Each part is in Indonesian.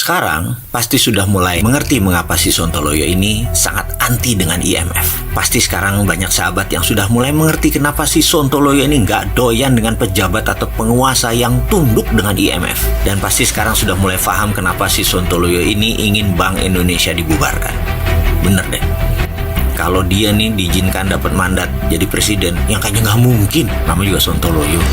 Sekarang, pasti sudah mulai mengerti mengapa si Sontoloyo ini sangat anti dengan IMF. Pasti sekarang banyak sahabat yang sudah mulai mengerti kenapa si Sontoloyo ini nggak doyan dengan pejabat atau penguasa yang tunduk dengan IMF. Dan pasti sekarang sudah mulai paham kenapa si Sontoloyo ini ingin Bank Indonesia dibubarkan. Bener deh. Kalau dia nih diizinkan dapat mandat jadi presiden, yang kayaknya nggak mungkin, namanya juga Sontoloyo.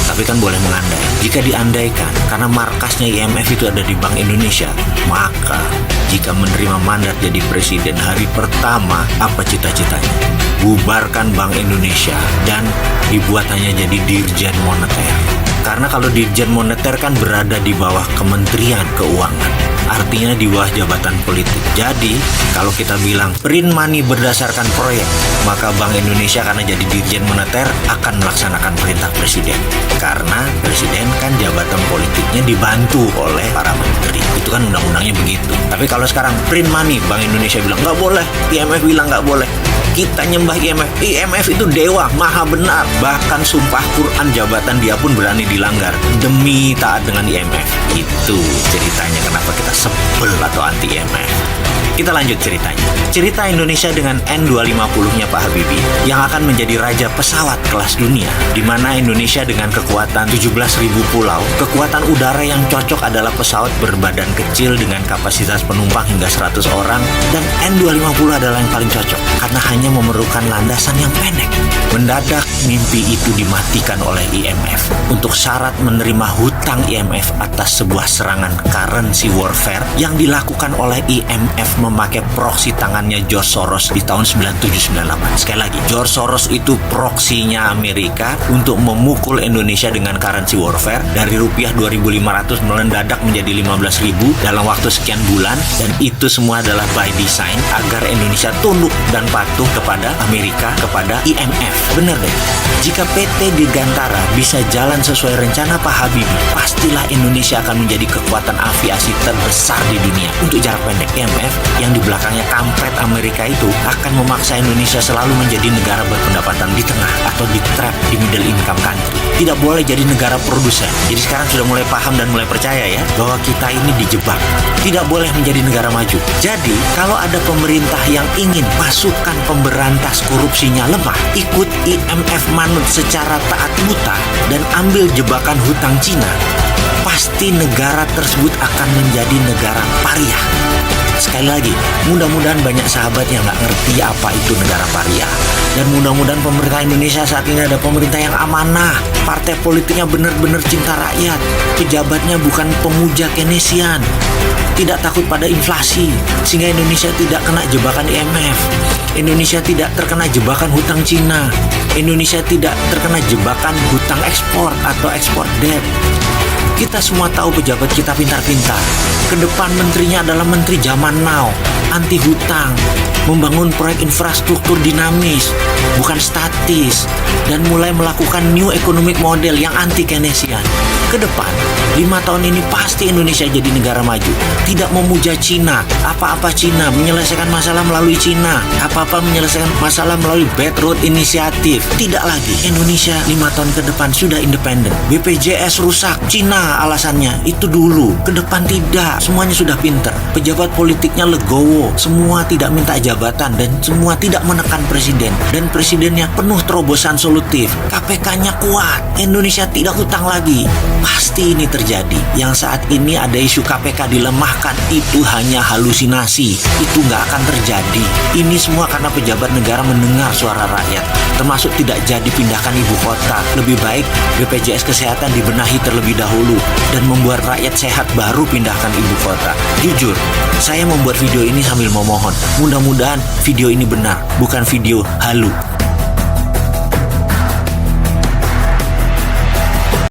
Tapi kan boleh mengandai. Jika diandaikan, karena markasnya IMF itu ada di Bank Indonesia, maka jika menerima mandat jadi presiden hari pertama, apa cita-citanya? Bubarkan Bank Indonesia dan dibuat hanya jadi Dirjen Moneter. Karena kalau Dirjen Moneter kan berada di bawah Kementerian Keuangan. Artinya di bawah jabatan politik. Jadi, kalau kita bilang print money berdasarkan proyek, maka Bank Indonesia karena jadi Dirjen Moneter akan melaksanakan perintah presiden. Karena presiden kan jabatan politiknya dibantu oleh para menteri. Itu kan undang-undangnya begitu. Tapi kalau sekarang print money, Bank Indonesia bilang nggak boleh, IMF bilang nggak boleh. Kita nyembah IMF. IMF itu dewa, maha benar. Bahkan sumpah Quran jabatan dia pun berani dilanggar demi taat dengan IMF. Itu ceritanya kenapa kita sebel atau anti IMF. Kita lanjut ceritanya. Cerita Indonesia dengan N250-nya Pak Habibie yang akan menjadi raja pesawat kelas dunia, di mana Indonesia dengan kekuatan 17.000 pulau, kekuatan udara yang cocok adalah pesawat berbadan kecil dengan kapasitas penumpang hingga 100 orang, dan N250 adalah yang paling cocok karena hanya memerlukan landasan yang pendek. Mendadak mimpi itu dimatikan oleh IMF untuk syarat menerima hutang IMF atas sebuah serangan currency warfare yang dilakukan oleh IMF memakai proksi tangannya George Soros di tahun 97-98. Sekali lagi, George Soros itu proksinya Amerika untuk memukul Indonesia dengan currency warfare dari rupiah 2.500 mendadak menjadi 15.000 dalam waktu sekian bulan, dan itu semua adalah by design agar Indonesia tunduk dan patuh kepada Amerika, kepada IMF. Bener deh, jika PT Dirgantara bisa jalan sesuai rencana Pak Habibie, pastilah Indonesia akan menjadi kekuatan aviasi terbesar di dunia. Untuk jarak pendek, IMF yang di belakangnya kampret Amerika itu akan memaksa Indonesia selalu menjadi negara berpendapatan di tengah atau di trap di middle income country. Tidak boleh jadi negara produsen. Jadi sekarang sudah mulai paham dan mulai percaya ya bahwa kita ini dijebak. Tidak boleh menjadi negara maju. Jadi kalau ada pemerintah yang ingin pasukan pemberantas korupsinya lemah, ikut IMF manut secara taat buta dan ambil jebakan hutang Cina, pasti negara tersebut akan menjadi negara pariah. Sekali lagi, mudah-mudahan banyak sahabat yang nggak ngerti apa itu negara pariah. Dan mudah-mudahan pemerintah Indonesia saat ini ada pemerintah yang amanah. Partai politiknya benar-benar cinta rakyat. Pejabatnya bukan pemuja Keynesian. Tidak takut pada inflasi. Sehingga Indonesia tidak kena jebakan IMF. Indonesia tidak terkena jebakan hutang Cina. Indonesia tidak terkena jebakan hutang ekspor atau ekspor debt. Kita semua tahu pejabat kita pintar-pintar. Kedepan menterinya adalah menteri zaman now, anti hutang, membangun proyek infrastruktur dinamis, bukan statis, dan mulai melakukan new economic model yang anti Keynesian. Kedepan, 5 tahun ini pasti Indonesia jadi negara maju. Tidak memuja Cina, apa-apa Cina, menyelesaikan masalah melalui Cina, apa-apa menyelesaikan masalah melalui Belt Road Initiative. Tidak lagi, Indonesia 5 tahun ke depan sudah independen. BPJS rusak, Cina alasannya, itu dulu. Ke depan tidak, semuanya sudah pinter. Pejabat politiknya legowo, semua tidak minta jabatan dan semua tidak menekan presiden. Dan presidennya penuh terobosan solutif. KPK-nya kuat, Indonesia tidak hutang lagi. Pasti ini terjadi. Yang saat ini ada isu KPK dilemahkan, itu hanya halusinasi. Itu nggak akan terjadi. Ini semua karena pejabat negara mendengar suara rakyat, termasuk tidak jadi pindahkan ibu kota. Lebih baik BPJS Kesehatan dibenahi terlebih dahulu dan membuat rakyat sehat baru pindahkan ibu kota. Jujur, saya membuat video ini sambil memohon. Mudah-mudahan video ini benar, bukan video halu.